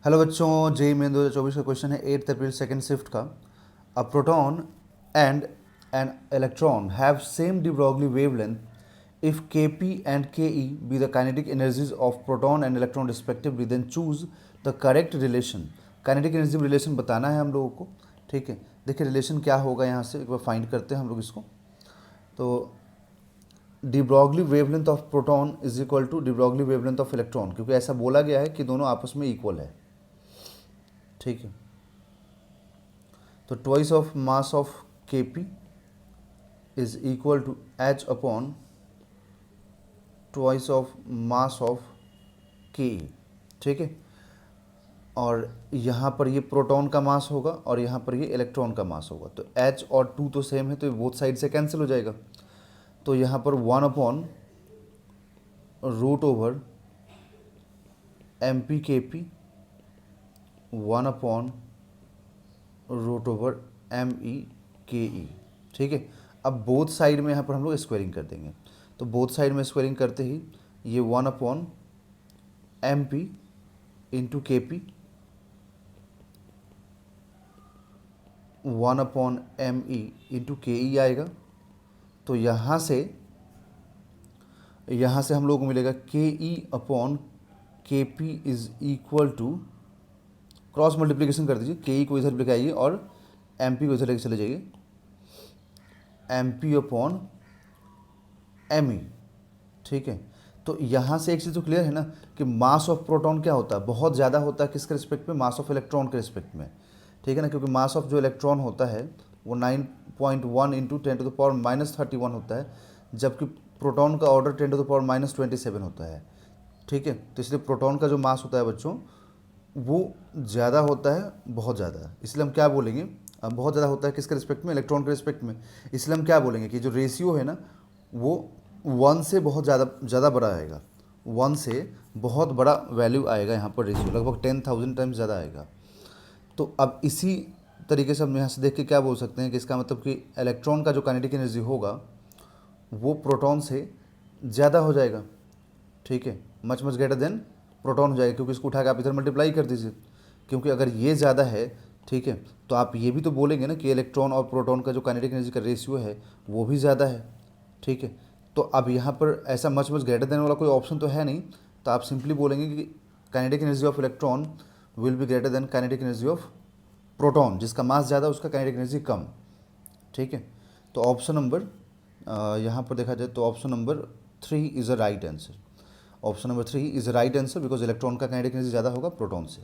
Hello बच्चों, JEE main 2024 का question है 8 अप्रैल सेकेंड शिफ्ट का। A proton and an electron have same de Broglie wavelength if K P and K E be the kinetic energies of proton and electron respectively, then choose the correct relation. Kinetic energy relation बताना है हम लोगों को। ठीक है, देखिए relation क्या होगा, यहाँ से एक बार फाइंड करते हैं हम लोग इसको। तो de Broglie wavelength of proton is equal to de Broglie wavelength of electron, क्योंकि ऐसा बोला गया है कि दोनों आपस में इक्वल है। ठीक है, तो twice of mass of K P is equal to H upon twice of mass of K. ठीक है, और यहाँ पर ये प्रोटॉन का मास होगा और यहाँ पर ये इलेक्ट्रॉन का मास होगा। तो एच और टू तो सेम है, तो ये बोथ साइड से कैंसिल हो जाएगा। तो यहाँ पर 1 upon root over M P K P, 1 upon root over M E K E. ठीक है, अब बोथ साइड में यहाँ पर हम लोग स्क्वायरिंग कर देंगे। तो बोथ साइड में स्क्वायरिंग करते ही ये 1 upon M P into K P, 1 upon M E into K E आएगा। तो यहाँ से हम लोग को मिलेगा K E upon K P is equal to, cross multiplication कर दीजिए, के ई को इधर लेके आइए और एम पी को इधर लेके चले जाइए, M P upon M E. ठीक है, तो यहाँ से एक चीज़ तो क्लियर है ना कि मास ऑफ प्रोटॉन क्या होता है, बहुत ज़्यादा होता है किसके रिस्पेक्ट में, मास ऑफ इलेक्ट्रॉन के रिस्पेक्ट में। ठीक है ना, क्योंकि मास ऑफ जो इलेक्ट्रॉन होता है वो 9.1 इंटू 10⁻³ होता है, जबकि प्रोटॉन का ऑर्डर 10⁻27 होता है। ठीक है, तो इसलिए प्रोटॉन का जो मास होता है बच्चों वो ज़्यादा होता है, बहुत ज़्यादा। इसलिए हम क्या बोलेंगे, बहुत ज़्यादा होता है किसके रिस्पेक्ट में, इलेक्ट्रॉन के रिस्पेक्ट में। इसलिए हम क्या बोलेंगे कि जो रेशियो है ना वो 1 से बहुत ज़्यादा बड़ा आएगा, 1 से बहुत बड़ा वैल्यू आएगा यहाँ पर, रेशियो लगभग 10,000 टाइम्स ज़्यादा आएगा। तो अब इसी तरीके से हम यहाँ से देख के क्या बोल सकते हैं कि इसका मतलब कि इलेक्ट्रॉन का जो काइनेटिक एनर्जी होगा वो प्रोटॉन से ज़्यादा हो जाएगा। ठीक है, much much greater than proton हो जाएगा, क्योंकि इसको उठा के आप इधर मल्टीप्लाई कर दीजिए, क्योंकि अगर ये ज़्यादा है, ठीक है, तो आप ये भी तो बोलेंगे ना कि इलेक्ट्रॉन और प्रोटॉन का जो काइनेटिक एनर्जी का रेशियो है वो भी ज़्यादा है। ठीक है, तो अब यहाँ पर ऐसा मच मच ग्रेटर देन वाला कोई ऑप्शन तो है नहीं, तो आप सिंपली बोलेंगे कि kinetic energy of electron will be greater than kinetic energy of proton, जिसका मास ज़्यादा उसका काइनेटिक एनर्जी कम। ठीक है, तो ऑप्शन नंबर यहाँ पर देखा जाए तो option number 3 is a right answer. Option number 3 is a right answer, because electron का काइनेटिक एनर्जी ज़्यादा होगा प्रोटॉन से।